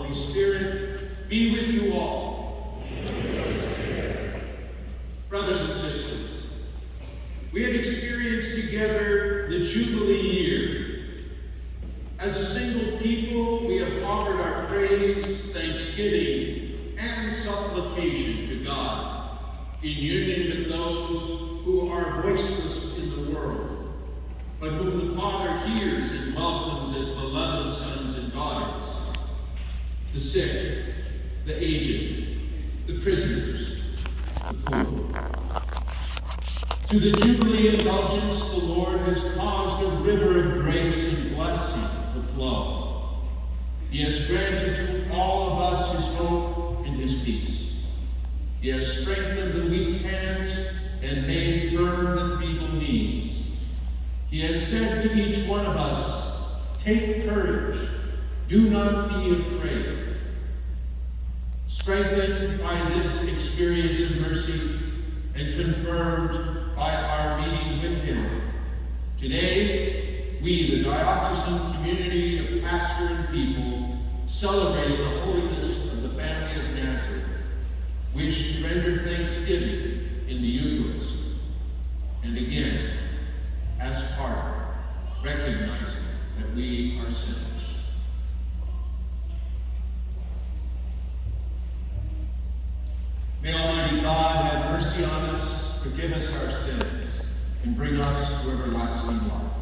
Holy Spirit be with you all. Brothers and sisters, we have experienced together the Jubilee year. As a single people, we have offered our praise, thanksgiving, and supplication to God in union with those who are voiceless in the world, but whom the Father hears and welcomes as beloved sons and daughters: the sick, the aged, the prisoners, the poor. Through the Jubilee indulgence, the Lord has caused a river of grace and blessing to flow. He has granted to all of us his hope and his peace. He has strengthened the weak hands and made firm the feeble knees. He has said to each one of us, "Take courage, do not be afraid." Strengthened by this experience of mercy and confirmed by our meeting with him, today we, the diocesan community of pastor and people, celebrating the holiness of the family of Nazareth, wish to render thanksgiving in the Eucharist, and again, as part, recognizing that we are sinners. May Almighty God have mercy on us, forgive us our sins, and bring us to everlasting life.